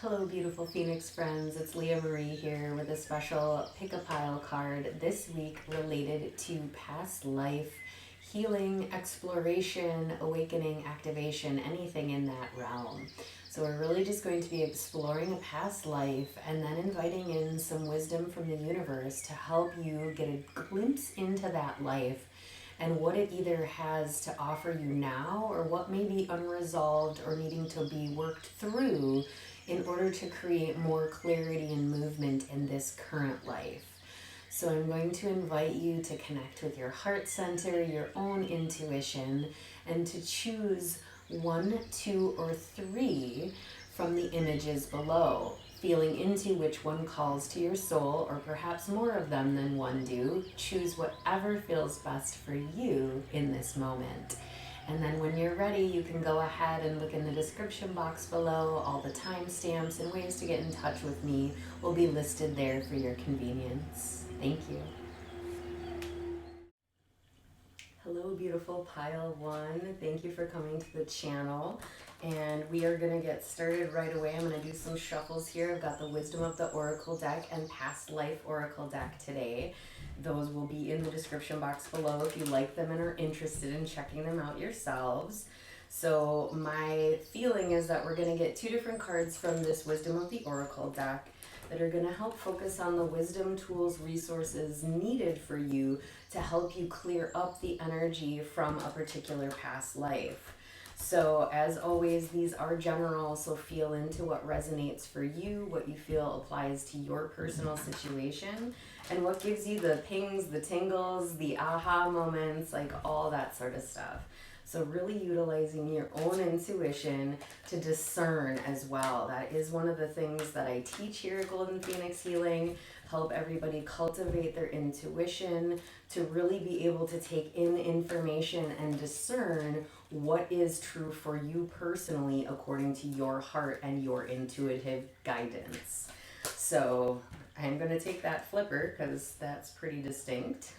Hello, beautiful Phoenix friends. It's Leah Marie here with a special pick a pile card this week related to past life, healing, exploration, awakening, activation, anything in that realm. So, we're really just going to be exploring a past life and then inviting in some wisdom from the universe to help you get a glimpse into that life and what it either has to offer you now or what may be unresolved or needing to be worked through in order to create more clarity and movement in this current life. So I'm going to invite you to connect with your heart center, your own intuition, and to choose one, two, or three from the images below, feeling into which one calls to your soul, or perhaps more of them than one do. Choose whatever feels best for you in this moment. And then when you're ready, you can go ahead and look in the description box below. All the timestamps and ways to get in touch with me will be listed there for your convenience. Thank you. Hello, beautiful pile one. Thank you for coming to the channel. And we are going to get started right away. I'm going to do some shuffles here. I've got the Wisdom of the Oracle deck and Past Life Oracle deck today. Those will be in the description box below if you like them and are interested in checking them out yourselves. So my feeling is that we're going to get two different cards from this Wisdom of the Oracle deck that are going to help focus on the wisdom, tools, resources needed for you to help you clear up the energy from a particular past life. So as always, these are general, so feel into what resonates for you, what you feel applies to your personal situation, and what gives you the pings, the tingles, the aha moments, like all that sort of stuff. So really utilizing your own intuition to discern as well. That is one of the things that I teach here at Golden Phoenix Healing. Help everybody cultivate their intuition to really be able to take in information and discern what is true for you personally according to your heart and your intuitive guidance. So I'm going to take that flipper because that's pretty distinct.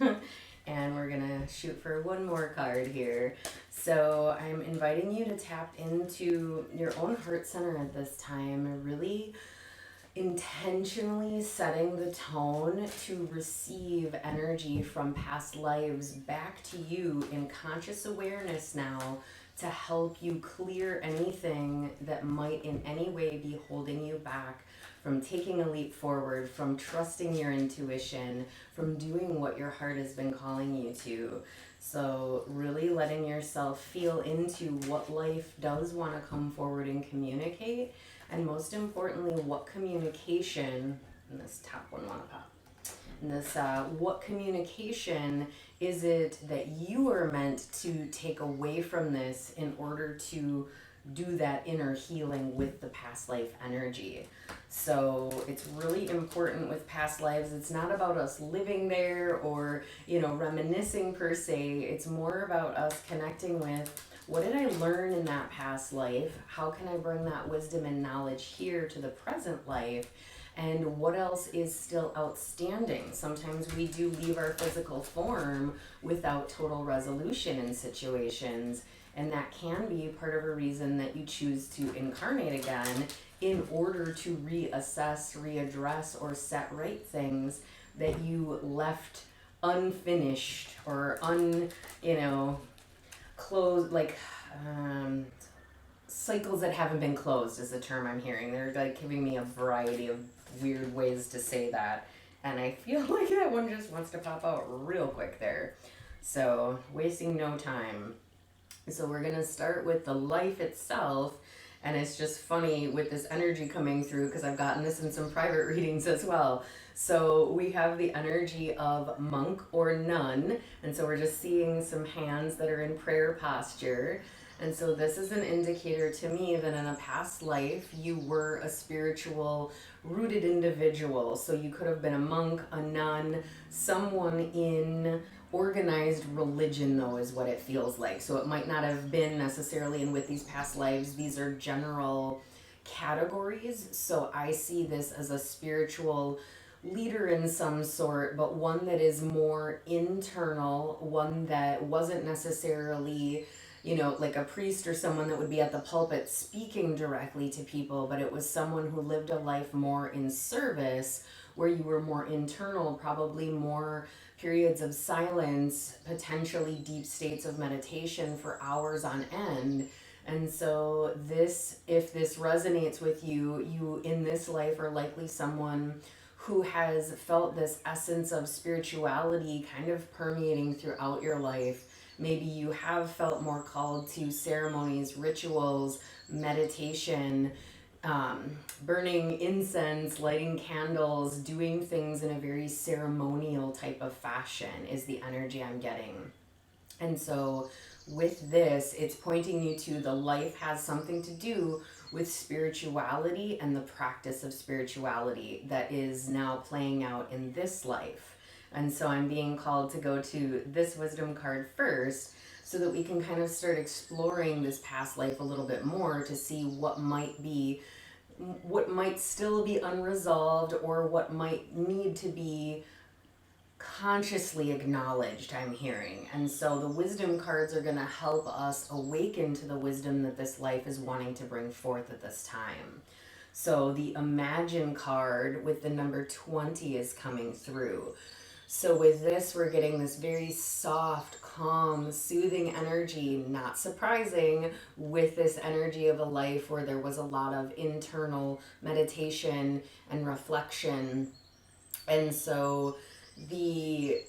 And we're going to shoot for one more card here. So I'm inviting you to tap into your own heart center at this time, really intentionally setting the tone to receive energy from past lives back to you in conscious awareness now to help you clear anything that might in any way be holding you back from taking a leap forward, from trusting your intuition, from doing what your heart has been calling you to. So really letting yourself feel into what life does want to come forward and communicate, and most importantly, what communication, and this top one want to pop, and this, what communication is it that you are meant to take away from this in order to do that inner healing with the past life energy. So it's really important with past lives. It's not about us living there or, reminiscing per se. It's more about us connecting with what did I learn in that past life? How can I bring that wisdom and knowledge here to the present life? And what else is still outstanding? Sometimes we do leave our physical form without total resolution in situations, and that can be part of a reason that you choose to incarnate again in order to reassess, readdress, or set right things that you left unfinished or closed, like cycles that haven't been closed is the term I'm hearing. They're like giving me a variety of weird ways to say that, and I feel like that one just wants to pop out real quick there. So wasting no time. So we're gonna start with the life itself, and it's just funny with this energy coming through because I've gotten this in some private readings as well. So we have the energy of monk or nun, and so we're just seeing some hands that are in prayer posture. And so this is an indicator to me that in a past life you were a spiritual rooted individual. So you could have been a monk, a nun, someone in organized religion, though, is what it feels like. So it might not have been necessarily in with these past lives. These are general categories. So I see this as a spiritual leader in some sort, but one that is more internal, one that wasn't necessarily like a priest or someone that would be at the pulpit speaking directly to people, but it was someone who lived a life more in service, where you were more internal, probably more periods of silence, potentially deep states of meditation for hours on end. And so if this resonates with you, you in this life are likely someone who has felt this essence of spirituality kind of permeating throughout your life. Maybe you have felt more called to ceremonies, rituals, meditation, burning incense, lighting candles, doing things in a very ceremonial type of fashion is the energy I'm getting. And so with this, it's pointing you to the life has something to do with spirituality and the practice of spirituality that is now playing out in this life. And so I'm being called to go to this wisdom card first so that we can kind of start exploring this past life a little bit more to see what might still be unresolved, or what might need to be consciously acknowledged, I'm hearing. And so the wisdom cards are going to help us awaken to the wisdom that this life is wanting to bring forth at this time. So the Imagine card with the number 20 is coming through. So with this, we're getting this very soft, calm, soothing energy, not surprising, with this energy of a life where there was a lot of internal meditation and reflection. And so the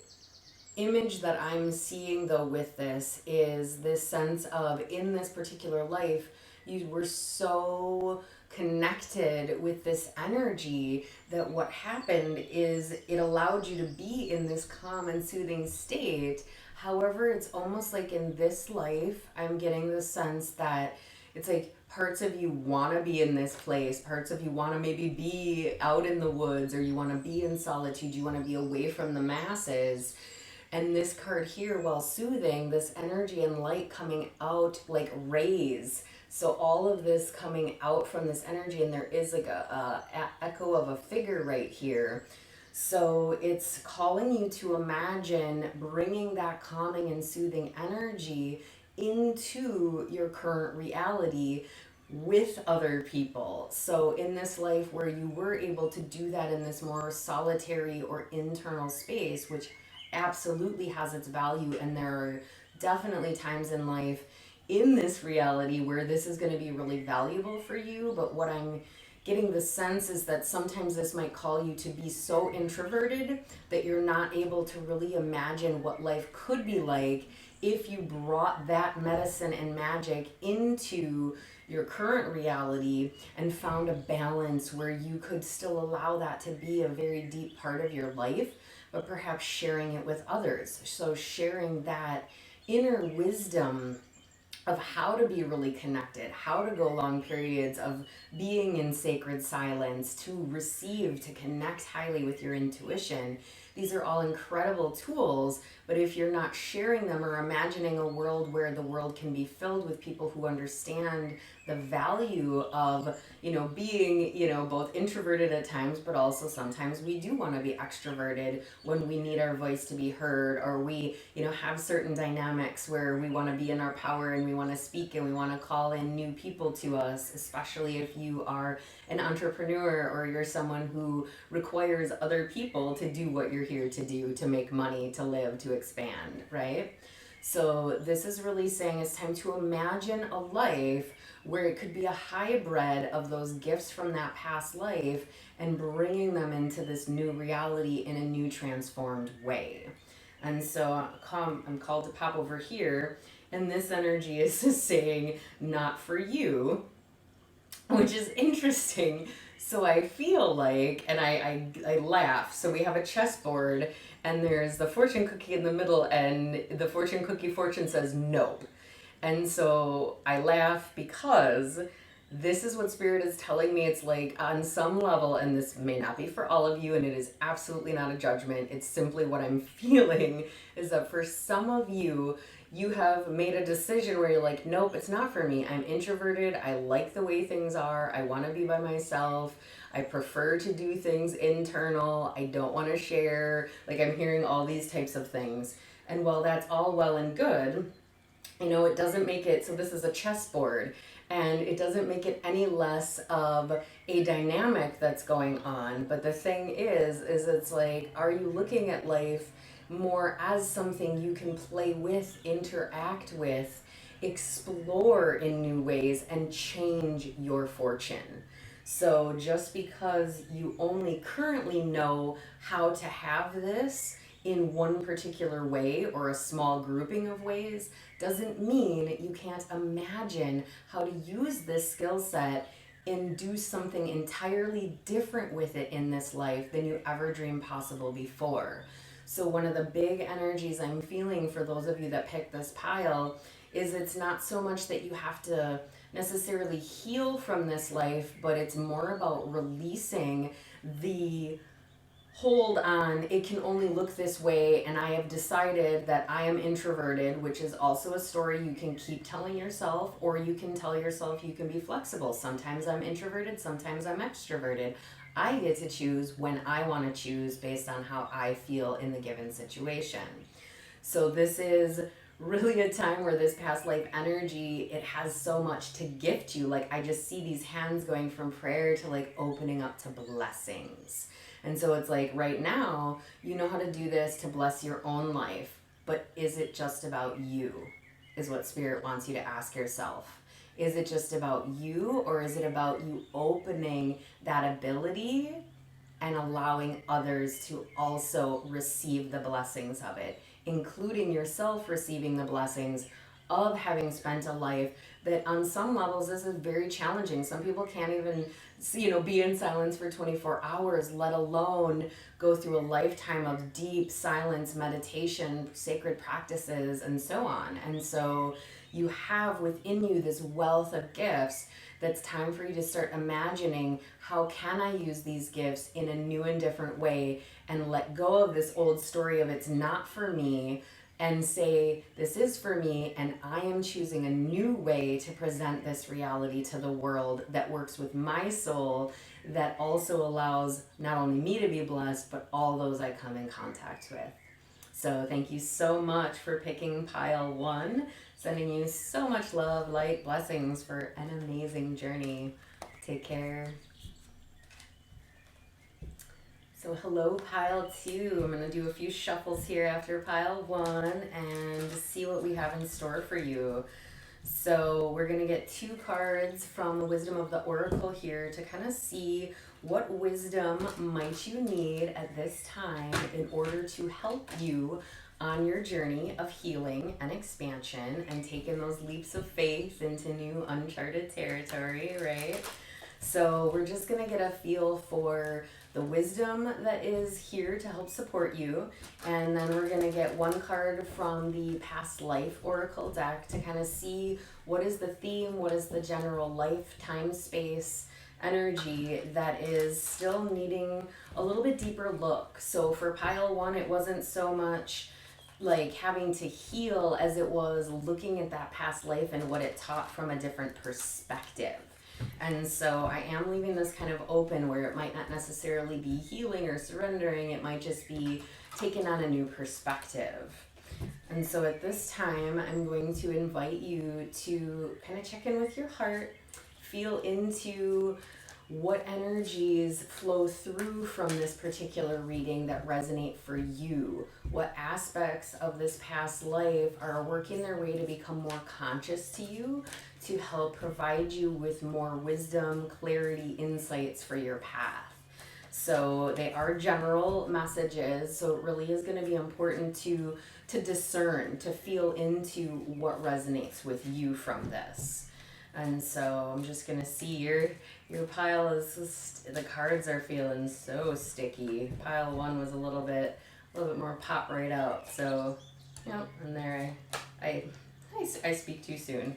image that I'm seeing, though, with this is this sense of, in this particular life, you were so connected with this energy that what happened is it allowed you to be in this calm and soothing state. However, it's almost like in this life, I'm getting the sense that it's like parts of you want to be in this place, parts of you want to maybe be out in the woods, or you want to be in solitude, you want to be away from the masses. And this card here, while soothing, this energy and light coming out like rays. So all of this coming out from this energy, and there is like a echo of a figure right here. So it's calling you to imagine bringing that calming and soothing energy into your current reality with other people. So in this life where you were able to do that in this more solitary or internal space, which absolutely has its value, and there are definitely times in life in this reality where this is going to be really valuable for you. But what I'm getting the sense is that sometimes this might call you to be so introverted that you're not able to really imagine what life could be like if you brought that medicine and magic into your current reality and found a balance where you could still allow that to be a very deep part of your life, but perhaps sharing it with others. So sharing that inner wisdom of how to be really connected, how to go long periods of being in sacred silence, to receive, to connect highly with your intuition. These are all incredible tools, but if you're not sharing them or imagining a world where the world can be filled with people who understand the value of, being, both introverted at times, but also sometimes we do want to be extroverted when we need our voice to be heard, or we, have certain dynamics where we want to be in our power and we want to speak and we want to call in new people to us, especially if you are an entrepreneur or you're someone who requires other people to do what you're here to do, to make money, to live, to expand, right? So this is really saying it's time to imagine a life where it could be a hybrid of those gifts from that past life and bringing them into this new reality in a new transformed way. And so I'm called to pop over here, and this energy is saying, not for you, which is interesting. So I feel like, and I laugh. So we have a chessboard, and there's the fortune cookie in the middle, and the fortune cookie fortune says no. And so I laugh because this is what Spirit is telling me. It's like, on some level, and this may not be for all of you, and it is absolutely not a judgment, it's simply what I'm feeling, is that for some of you, you have made a decision where you're like, nope, it's not for me. I'm introverted. I like the way things are. I want to be by myself. I prefer to do things internal. I don't want to share. Like, I'm hearing all these types of things. And while that's all well and good, You know, it doesn't make it, so this is a chessboard, and it doesn't make it any less of a dynamic that's going on. But the thing is it's like, are you looking at life more as something you can play with, interact with, explore in new ways, and change your fortune? So just because you only currently know how to have this in one particular way or a small grouping of ways doesn't mean you can't imagine how to use this skill set and do something entirely different with it in this life than you ever dreamed possible before. So one of the big energies I'm feeling for those of you that pick this pile is it's not so much that you have to necessarily heal from this life, but it's more about releasing the hold on, it can only look this way, and I have decided that I am introverted, which is also a story you can keep telling yourself, or you can tell yourself you can be flexible. Sometimes I'm introverted, sometimes I'm extroverted. I get to choose when I want to choose based on how I feel in the given situation. So this is really a time where this past life energy, it has so much to gift you. Like, I just see these hands going from prayer to like opening up to blessings. And so it's like right now, you know how to do this to bless your own life, but is it just about you? Is what Spirit wants you to ask yourself. Is it just about you, or is it about you opening that ability and allowing others to also receive the blessings of it, including yourself receiving the blessings of having spent a life that on some levels this is very challenging. Some people can't even be in silence for 24 hours, let alone go through a lifetime of deep silence, meditation, sacred practices, and so on. And so you have within you this wealth of gifts that's time for you to start imagining, how can I use these gifts in a new and different way, and let go of this old story of it's not for me, and say, this is for me, and I am choosing a new way to present this reality to the world that works with my soul, that also allows not only me to be blessed, but all those I come in contact with. So thank you so much for picking pile 1. Sending you so much love, light, blessings for an amazing journey. Take care. So hello, pile 2. I'm going to do a few shuffles here after pile 1 and see what we have in store for you. So we're going to get 2 cards from the Wisdom of the Oracle here to kind of see what wisdom might you need at this time in order to help you on your journey of healing and expansion and taking those leaps of faith into new uncharted territory, right? So we're just going to get a feel for the wisdom that is here to help support you. And then we're going to get 1 card from the Past Life Oracle deck to kind of see what is the theme, what is the general life, time, space, energy that is still needing a little bit deeper look. So for pile 1, it wasn't so much like having to heal as it was looking at that past life and what it taught from a different perspective. And so I am leaving this kind of open where it might not necessarily be healing or surrendering. It might just be taking on a new perspective. And so at this time, I'm going to invite you to kind of check in with your heart, feel into what energies flow through from this particular reading that resonate for you. What aspects of this past life are working their way to become more conscious to you, to help provide you with more wisdom, clarity, insights for your path. So they are general messages, so it really is going to be important to discern, to feel into what resonates with you from this. And so I'm just going to see your pile is just, the cards are feeling so sticky. Pile 1 was a little bit more pop right out. So, yep, and there I speak too soon.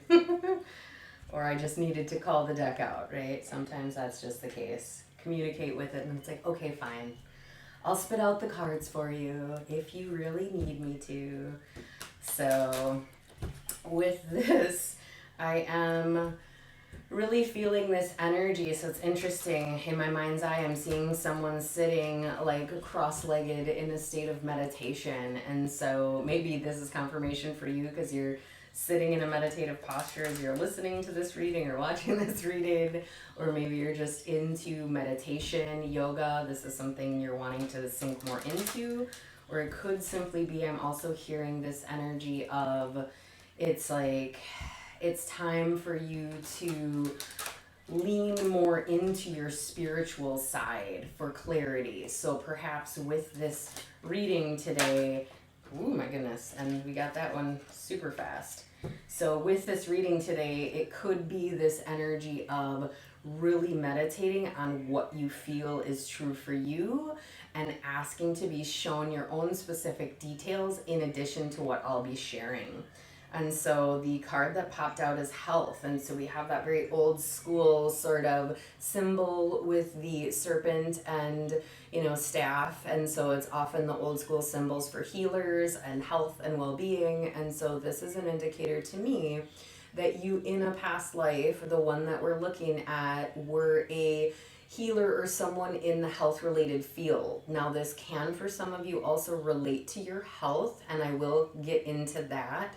Or I just needed to call the deck out, right? Sometimes that's just the case. Communicate with it and it's like, okay, fine. I'll spit out the cards for you if you really need me to. So with this, I am really feeling this energy. So it's interesting. In my mind's eye, I'm seeing someone sitting like cross-legged in a state of meditation. And so maybe this is confirmation for you because you're sitting in a meditative posture as you're listening to this reading or watching this reading, or maybe you're just into meditation, yoga. This is something you're wanting to sink more into. Or it could simply be I'm also hearing this energy of it's like it's time for you to lean more into your spiritual side for clarity. So perhaps with this reading today, oh my goodness, and we got that one super fast. So with this reading today, it could be this energy of really meditating on what you feel is true for you and asking to be shown your own specific details in addition to what I'll be sharing. And so the card that popped out is health. And so we have that very old school sort of symbol with the serpent and, staff. And so it's often the old school symbols for healers and health and well-being. And so this is an indicator to me that you in a past life, the one that we're looking at, were a healer or someone in the health related field. Now this can for some of you also relate to your health, and I will get into that.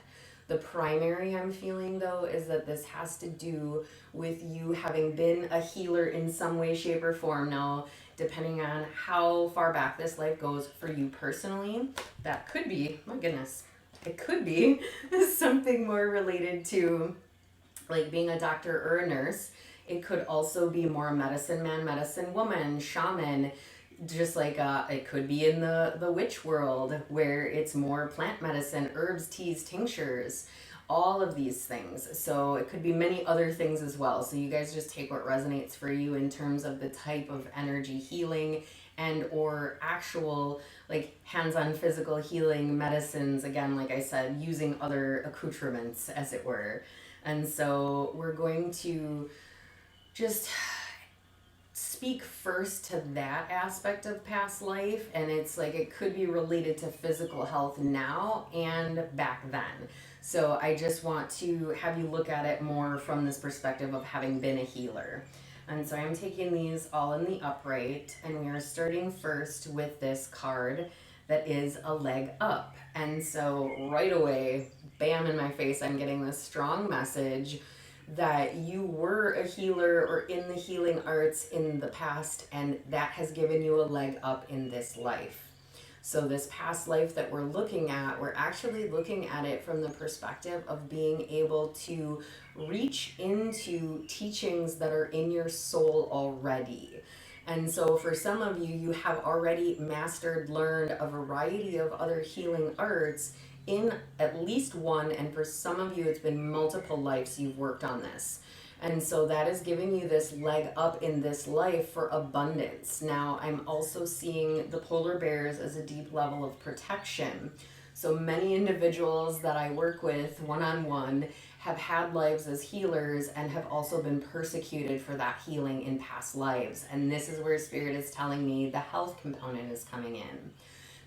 The primary I'm feeling though is that this has to do with you having been a healer in some way, shape, or form. Now, depending on how far back this life goes for you personally, that could be, my goodness, it could be something more related to like being a doctor or a nurse. It could also be more medicine man, medicine woman, shaman, just like it could be in the witch world where it's more plant medicine, herbs, teas, tinctures, all of these things. So it could be many other things as well. So you guys just take what resonates for you in terms of the type of energy healing and or actual like hands-on physical healing medicines, again, like I said, using other accoutrements as it were. And so we're going to just speak first to that aspect of past life, and it's like it could be related to physical health now and back then. So I just want to have you look at it more from this perspective of having been a healer. And so I'm taking these all in the upright, and we are starting first with this card that is a leg up. And so right away, bam in my face, I'm getting this strong message that you were a healer or in the healing arts in the past, and that has given you a leg up in this life. So this past life that we're looking at, we're actually looking at it from the perspective of being able to reach into teachings that are in your soul already. And so for some of you, you have already mastered, learned a variety of other healing arts in at least one, and for some of you it's been multiple lives you've worked on this. And so that is giving you this leg up in this life for abundance. Now I'm also seeing the polar bears as a deep level of protection. So many individuals that I work with one-on-one have had lives as healers and have also been persecuted for that healing in past lives. And this is where Spirit is telling me the health component is coming in.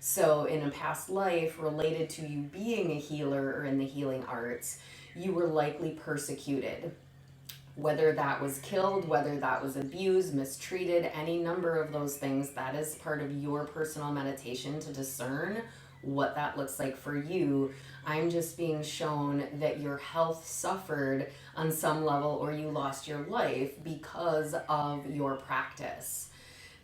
So in a past life related to you being a healer or in the healing arts, you were likely persecuted. Whether that was killed, whether that was abused, mistreated, any number of those things, that is part of your personal meditation to discern what that looks like for you. I'm just being shown that your health suffered on some level or you lost your life because of your practice.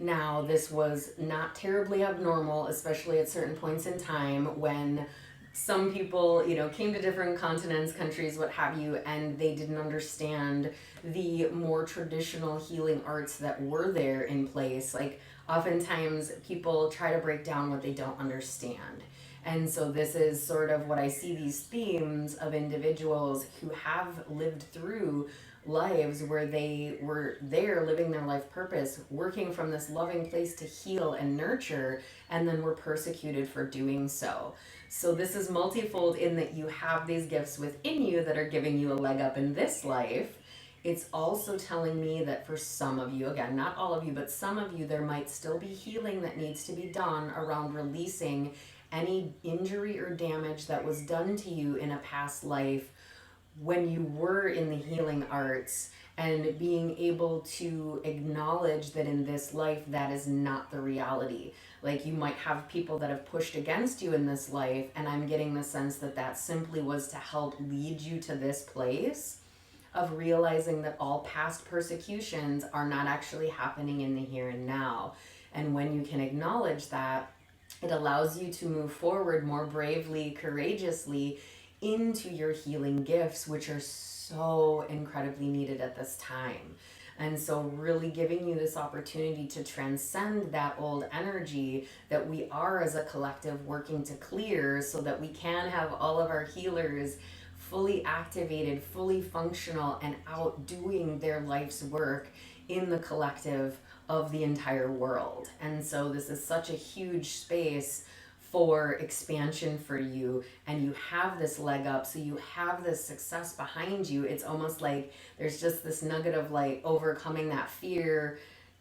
Now, this was not terribly abnormal, especially at certain points in time when some people, came to different continents, countries, what have you, and they didn't understand the more traditional healing arts that were there in place. Like, oftentimes people try to break down what they don't understand. And so this is sort of what I see, these themes of individuals who have lived through lives where they were there living their life purpose, working from this loving place to heal and nurture, and then were persecuted for doing so. So this is multifold in that you have these gifts within you that are giving you a leg up in this life. It's also telling me that for some of you, again, not all of you, but some of you, there might still be healing that needs to be done around releasing any injury or damage that was done to you in a past life when you were in the healing arts, and being able to acknowledge that in this life that is not the reality. Like, you might have people that have pushed against you in this life, and I'm getting the sense that that simply was to help lead you to this place of realizing that all past persecutions are not actually happening in the here and now. And when you can acknowledge that, it allows you to move forward more bravely, courageously into your healing gifts, which are so incredibly needed at this time. And so, really giving you this opportunity to transcend that old energy that we are as a collective working to clear, so that we can have all of our healers fully activated, fully functional, and out doing their life's work in the collective of the entire world. And so, this is such a huge space for expansion for you, and you have this leg up, so you have this success behind you. It's almost like there's just this nugget of like overcoming that fear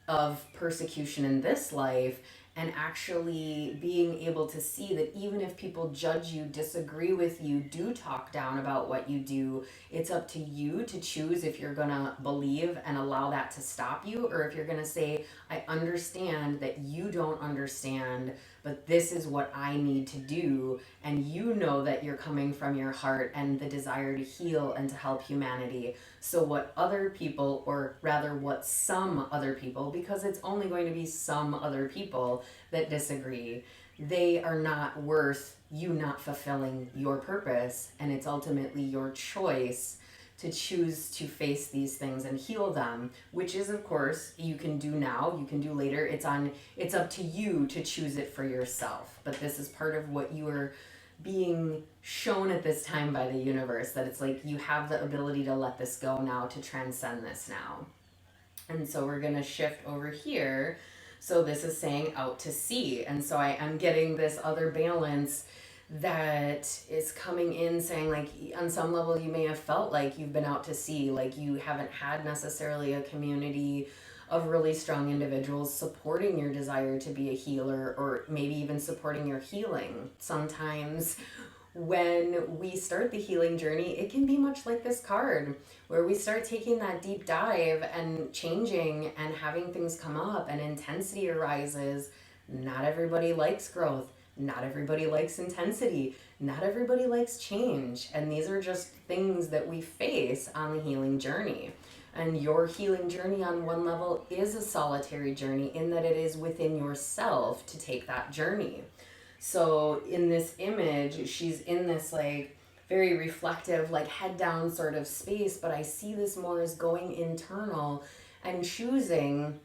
of persecution in this life, and actually being able to see that even if people judge you, disagree with you, do talk down about what you do, it's up to you to choose if you're gonna believe and allow that to stop you, or if you're gonna say, I understand that you don't understand, but this is what I need to do. And you know that you're coming from your heart and the desire to heal and to help humanity. So what other people, or rather what some other people, because it's only going to be some other people that disagree, they are not worth you not fulfilling your purpose. And it's ultimately your choice to choose to face these things and heal them, which is, of course, you can do now, you can do later. It's up to you to choose it for yourself. But this is part of what you are being shown at this time by the universe, that it's like you have the ability to let this go now, to transcend this now. And so we're going to shift over here. So this is saying out to sea. And so I am getting this other balance that is coming in, saying like on some level you may have felt like you've been out to sea, like you haven't had necessarily a community of really strong individuals supporting your desire to be a healer, or maybe even supporting your healing. Sometimes when we start the healing journey, it can be much like this card, where we start taking that deep dive and changing and having things come up and intensity arises. Not everybody likes growth. Not everybody likes intensity. Not everybody likes change. And these are just things that we face on the healing journey. And your healing journey on one level is a solitary journey, in that it is within yourself to take that journey. So in this image, she's in this like very reflective, like head down sort of space, but I see this more as going internal and choosing,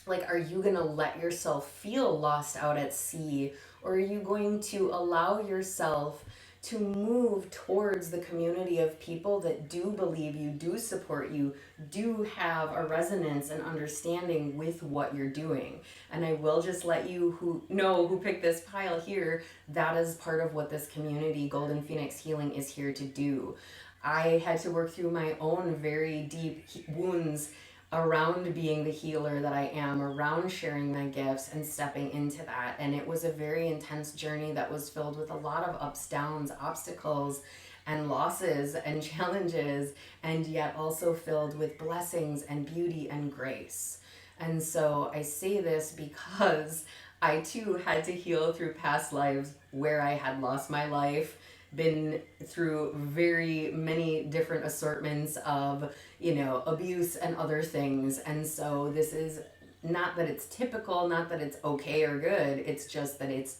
like, are you going to let yourself feel lost out at sea, or are you going to allow yourself to move towards the community of people that do believe you, do support you, do have a resonance and understanding with what you're doing? And I will just let you who picked this pile here, that is part of what this community, Golden Phoenix Healing, is here to do. I had to work through my own very deep wounds around being the healer that I am, around sharing my gifts and stepping into that. And it was a very intense journey that was filled with a lot of ups, downs, obstacles, and losses and challenges, and yet also filled with blessings and beauty and grace. And so I say this because I too had to heal through past lives where I had lost my life, been through very many different assortments of, abuse and other things. And so this is not that it's typical, not that it's okay or good, it's just that it's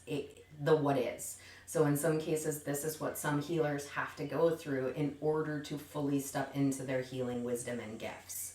the what is. So in some cases, this is what some healers have to go through in order to fully step into their healing wisdom and gifts.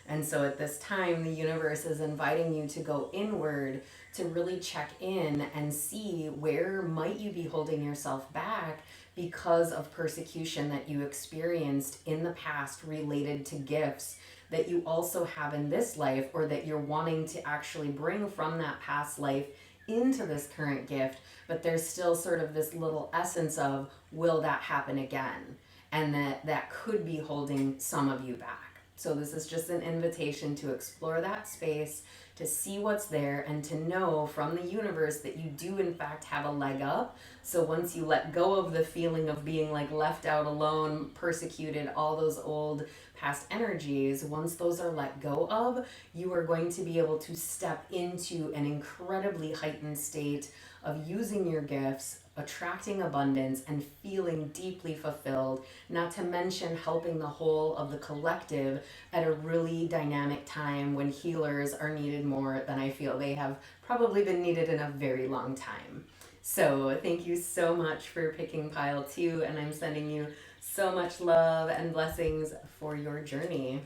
And so at this time, the universe is inviting you to go inward, to really check in and see where might you be holding yourself back because of persecution that you experienced in the past related to gifts that you also have in this life, or that you're wanting to actually bring from that past life into this current gift. But there's still sort of this little essence of, will that happen again? And that could be holding some of you back. So this is just an invitation to explore that space, to see what's there, and to know from the universe that you do in fact have a leg up. So once you let go of the feeling of being like left out alone, persecuted, all those old past energies, once those are let go of, you are going to be able to step into an incredibly heightened state of using your gifts, attracting abundance, and feeling deeply fulfilled, not to mention helping the whole of the collective at a really dynamic time when healers are needed more than I feel they have probably been needed in a very long time. So thank you so much for picking pile 2, and I'm sending you so much love and blessings for your journey.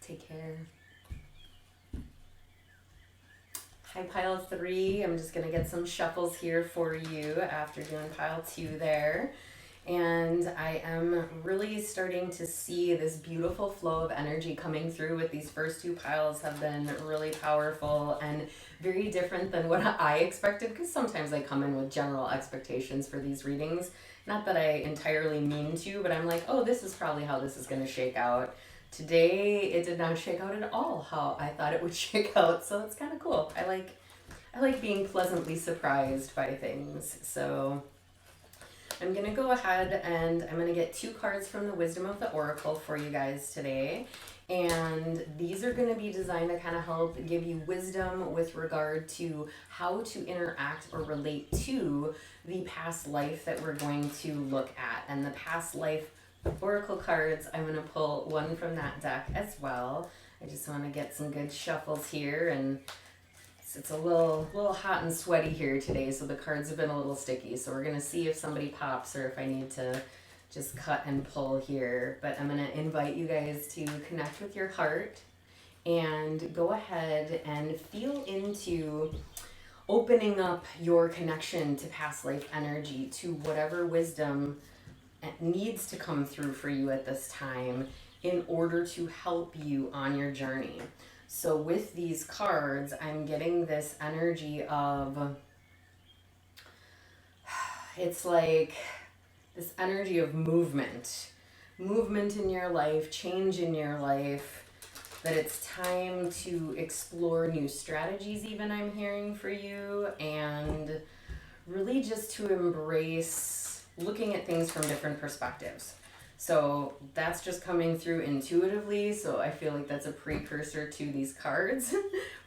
Take care. Hi, pile 3. I'm just gonna get some shuffles here for you after doing pile 2 there. And I am really starting to see this beautiful flow of energy coming through with these first 2 piles have been really powerful and very different than what I expected, because sometimes I come in with general expectations for these readings. Not that I entirely mean to, but I'm like, oh, this is probably how this is going to shake out. Today, it did not shake out at all how I thought it would shake out, so it's kind of cool. I like being pleasantly surprised by things. So I'm going to go ahead and I'm going to get 2 cards from the Wisdom of the Oracle for you guys today. And these are going to be designed to kind of help give you wisdom with regard to how to interact or relate to the past life that we're going to look at. And the past life Oracle cards, I'm going to pull one from that deck as well. I just want to get some good shuffles here, and it's a little hot and sweaty here today, so the cards have been a little sticky. So we're going to see if somebody pops or if I need to just cut and pull here. But I'm going to invite you guys to connect with your heart and go ahead and feel into opening up your connection to past life energy, to whatever wisdom needs to come through for you at this time in order to help you on your journey. So with these cards, I'm getting this energy of, it's like this energy of movement in your life, change in your life, that it's time to explore new strategies, even I'm hearing for you, and really just to embrace looking at things from different perspectives. So that's just coming through intuitively, so I feel like that's a precursor to these cards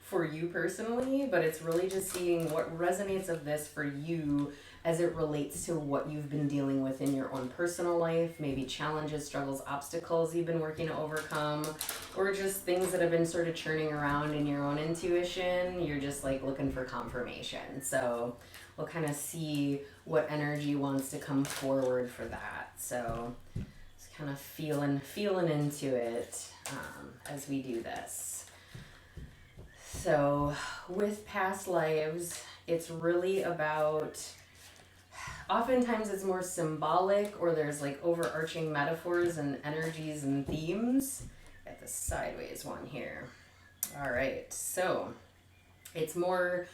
for you personally, but it's really just seeing what resonates of this for you as it relates to what you've been dealing with in your own personal life, maybe challenges, struggles, obstacles you've been working to overcome, or just things that have been sort of churning around in your own intuition. You're just like looking for confirmation. So we'll kind of see what energy wants to come forward for that. So just kind of feeling into it as we do this. So with past lives, it's really about, oftentimes it's more symbolic, or there's like overarching metaphors and energies and themes. Got the sideways one here. All right, so it's more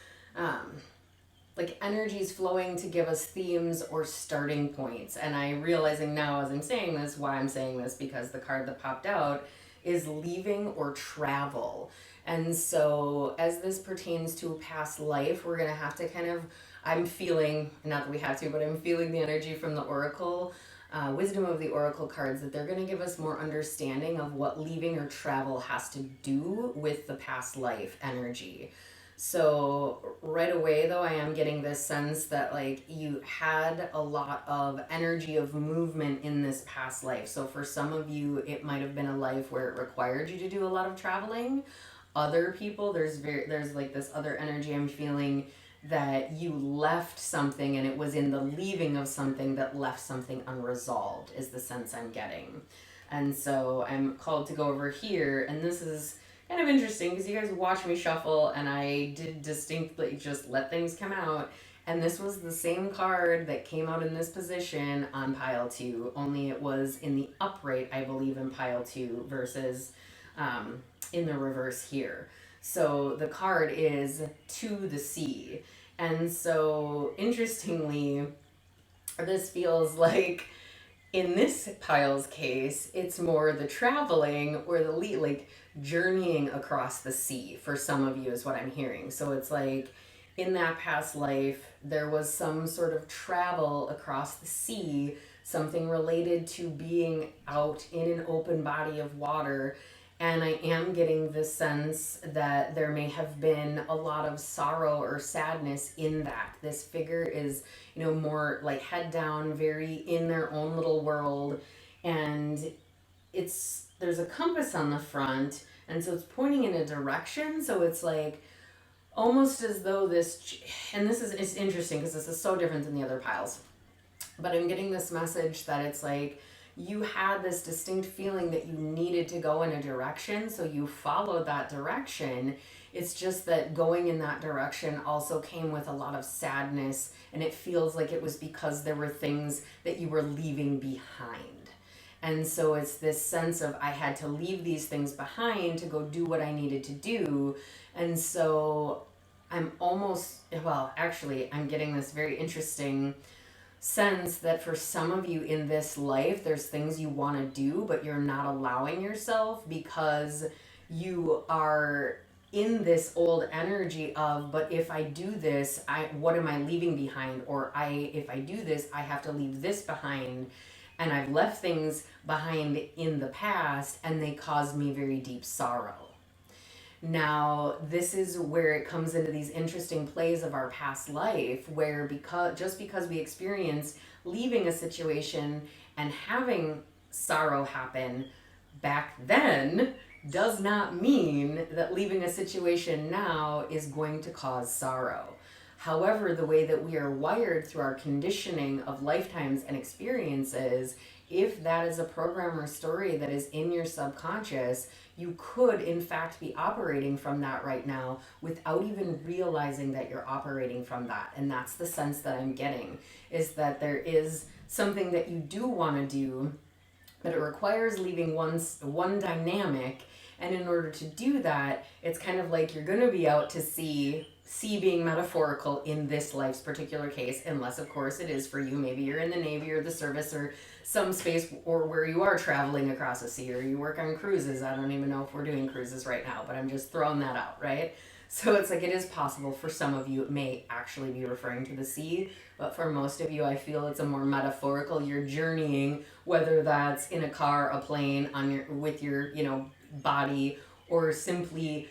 like energies flowing to give us themes or starting points. And I'm realizing now as I'm saying this, why I'm saying this, because the card that popped out is leaving or travel. And so as this pertains to a past life, we're going to have to kind of, I'm feeling, not that we have to, but I'm feeling the energy from the Oracle, Wisdom of the Oracle cards, that they're going to give us more understanding of what leaving or travel has to do with the past life energy. So right away though, I am getting this sense that like you had a lot of energy of movement in this past life. So for some of you, it might have been a life where it required you to do a lot of traveling. Other people, there's like this other energy I'm feeling that you left something, and it was in the leaving of something that left something unresolved, is the sense I'm getting. And so I'm called to go over here, and this is kind of interesting because you guys watch me shuffle, and I did distinctly just let things come out. And this was the same card that came out in this position on pile 2, only it was in the upright, I believe, in pile 2 versus in the reverse here. So the card is to the sea. And so interestingly, this feels like in this pile's case, it's more the traveling or the like journeying across the sea for some of you is what I'm hearing. So it's like in that past life, there was some sort of travel across the sea something related to being out in an open body of water. And I am getting the sense that there may have been a lot of sorrow or sadness in that. This figure is, more like head down, very in their own little world. And there's a compass on the front, and so it's pointing in a direction. So it's like almost as though it's interesting because this is so different than the other piles. But I'm getting this message that it's like you had this distinct feeling that you needed to go in a direction, so you followed that direction. It's just that going in that direction also came with a lot of sadness, and it feels like it was because there were things that you were leaving behind. And so it's this sense of I had to leave these things behind to go do what I needed to do. And so I'm getting this very interesting sense that for some of you in this life, there's things you want to do, but you're not allowing yourself because you are in this old energy of, but if I do this, what am I leaving behind? Or if I do this, I have to leave this behind. And I've left things behind in the past, and they caused me very deep sorrow. Now, this is where it comes into these interesting plays of our past life, where just because we experience leaving a situation and having sorrow happen back then does not mean that leaving a situation now is going to cause sorrow. However, the way that we are wired through our conditioning of lifetimes and experiences, if that is a program or story that is in your subconscious, you could in fact be operating from that right now without even realizing that you're operating from that. And that's the sense that I'm getting, is that there is something that you do want to do, but it requires leaving one dynamic. And in order to do that, it's kind of like you're going to be out to sea being metaphorical in this life's particular case, unless of course it is for you. Maybe you're in the Navy or the service or some space, or where you are traveling across the sea, or you work on cruises. I don't even know if we're doing cruises right now, but I'm just throwing that out, right? So it's like it is possible for some of you it may actually be referring to the sea, but for most of you I feel it's a more metaphorical. You're journeying, whether that's in a car, a plane, with your body, or simply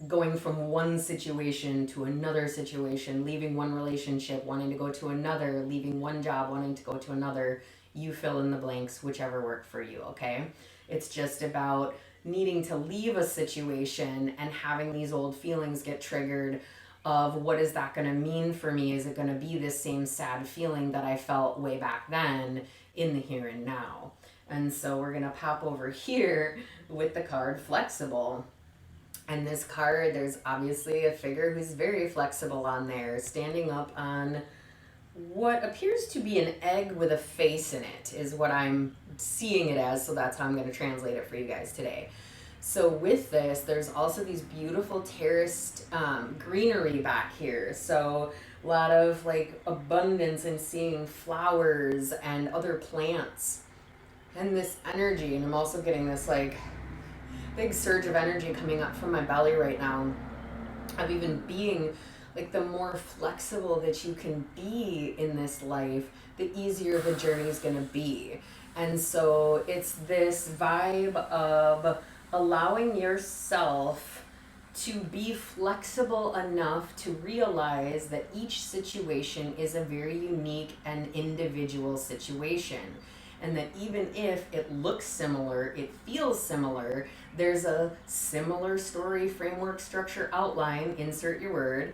going from one situation to another situation, leaving one relationship, wanting to go to another, leaving one job, wanting to go to another. You fill in the blanks, whichever worked for you, okay? It's just about needing to leave a situation and having these old feelings get triggered of what is that going to mean for me? Is it going to be this same sad feeling that I felt way back then in the here and now? And so we're going to pop over here with the card Flexible. And this card, there's obviously a figure who's very flexible on there, standing up on what appears to be an egg with a face in it, is what I'm seeing it as. So that's how I'm going to translate it for you guys today. So with this, there's also these beautiful terraced greenery back here. So a lot of like abundance and seeing flowers and other plants and this energy. And I'm also getting this like big surge of energy coming up from my belly right now of even being like, the more flexible that you can be in this life, the easier the journey is going to be. And so it's this vibe of allowing yourself to be flexible enough to realize that each situation is a very unique and individual situation. And that even if it looks similar, it feels similar, there's a similar story, framework, structure, outline, insert your word,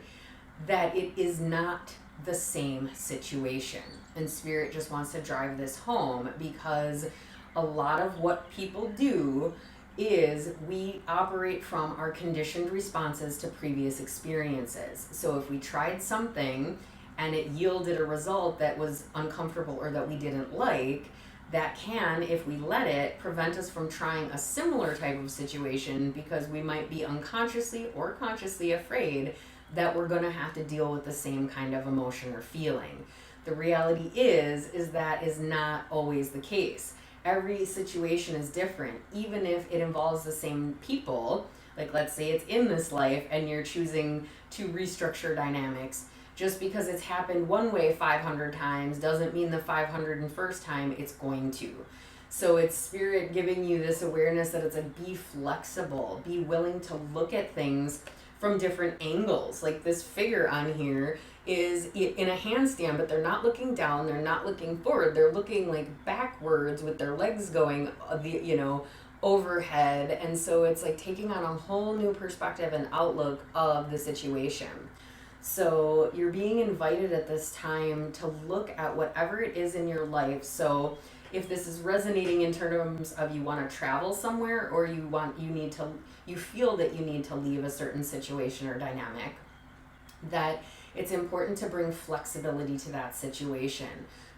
that it is not the same situation. And Spirit just wants to drive this home, because a lot of what people do is we operate from our conditioned responses to previous experiences. So if we tried something and it yielded a result that was uncomfortable or that we didn't like, that can, if we let it, prevent us from trying a similar type of situation, because we might be unconsciously or consciously afraid that we're going to have to deal with the same kind of emotion or feeling. The reality is that is not always the case. Every situation is different, even if it involves the same people. Like, let's say it's in this life and you're choosing to restructure dynamics. just because it's happened one way 500 times doesn't mean the 501st time it's going to. So it's Spirit giving you this awareness that it's like, be flexible, be willing to look at things from different angles. Like this figure on here is in a handstand, but they're not looking down, they're not looking forward, they're looking like backwards with their legs going, you know, overhead. And so it's like taking on a whole new perspective and outlook of the situation. So you're being invited at this time to look at whatever it is in your life. So if this is resonating in terms of you want to travel somewhere, or you feel that you need to leave a certain situation or dynamic, that it's important to bring flexibility to that situation,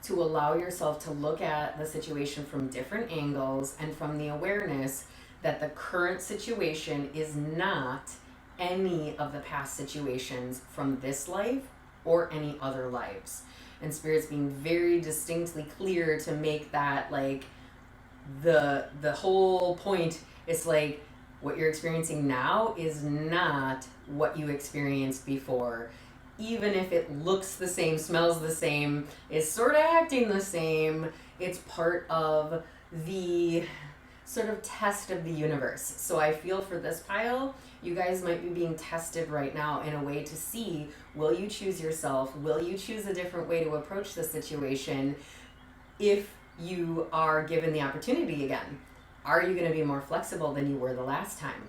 to allow yourself to look at the situation from different angles and from the awareness that the current situation is not any of the past situations from this life or any other lives. And Spirit's being very distinctly clear to make that like the whole point is like, what you're experiencing now is not what you experienced before. Even if it looks the same, smells the same, is sort of acting the same, it's part of the sort of test of the universe. So I feel for this pile, you guys might be being tested right now in a way to see, will you choose yourself? Will you choose a different way to approach the situation if you are given the opportunity again? Are you going to be more flexible than you were the last time?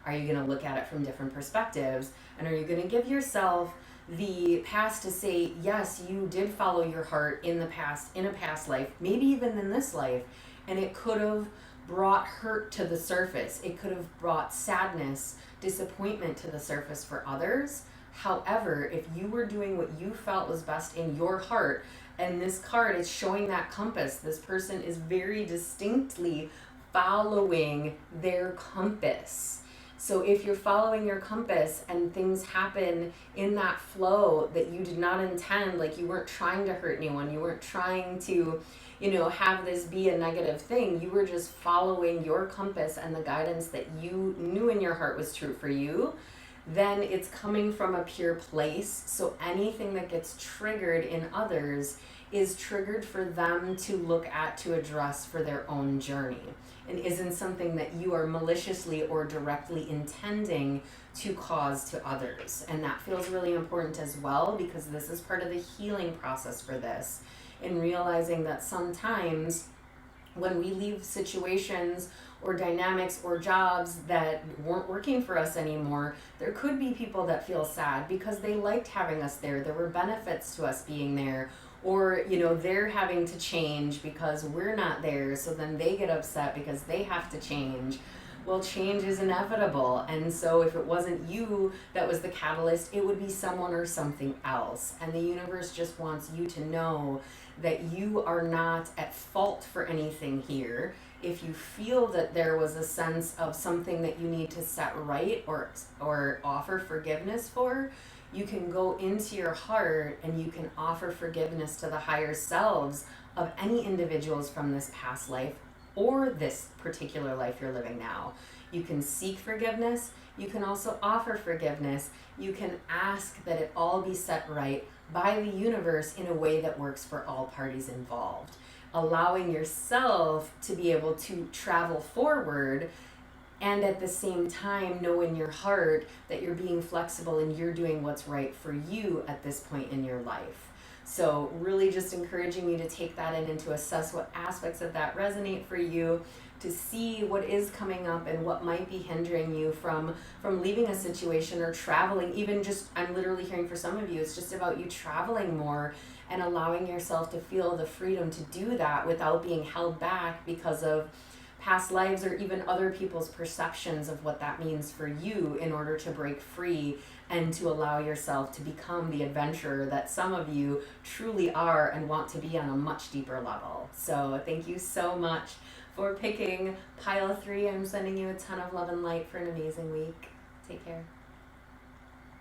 Are you going to look at it from different perspectives? And are you going to give yourself the pass to say, yes, you did follow your heart in the past, in a past life, maybe even in this life, and it could have brought hurt to the surface. It could have brought sadness, disappointment to the surface for others. However, if you were doing what you felt was best in your heart, and this card is showing that compass, this person is very distinctly following their compass. So if you're following your compass and things happen in that flow that you did not intend, like you weren't trying to hurt anyone, you weren't trying to, you know, have this be a negative thing, you were just following your compass and the guidance that you knew in your heart was true for you, then it's coming from a pure place. So anything that gets triggered in others is triggered for them to look at, to address for their own journey, and isn't something that you are maliciously or directly intending to cause to others. And that feels really important as well, because this is part of the healing process for this, in realizing that sometimes when we leave situations or dynamics or jobs that weren't working for us anymore, there could be people that feel sad because they liked having us there. There were benefits to us being there. Or, you know, they're having to change because we're not there, so then they get upset because they have to change. Well, change is inevitable, and so if it wasn't you that was the catalyst, it would be someone or something else. And the universe just wants you to know that you are not at fault for anything here. If you feel that there was a sense of something that you need to set right or offer forgiveness for, you can go into your heart and you can offer forgiveness to the higher selves of any individuals from this past life or this particular life you're living now. You can seek forgiveness. You can also offer forgiveness. You can ask that it all be set right by the universe in a way that works for all parties involved, allowing yourself to be able to travel forward, and at the same time know in your heart that you're being flexible and you're doing what's right for you at this point in your life. So really just encouraging you to take that in and to assess what aspects of that resonate for you, to see what is coming up and what might be hindering you from leaving a situation or traveling. Even just, I'm literally hearing for some of you, it's just about you traveling more and allowing yourself to feel the freedom to do that without being held back because of past lives or even other people's perceptions of what that means for you, in order to break free and to allow yourself to become the adventurer that some of you truly are and want to be on a much deeper level. So thank you so much for picking pile 3. I'm sending you a ton of love and light for an amazing week. Take care.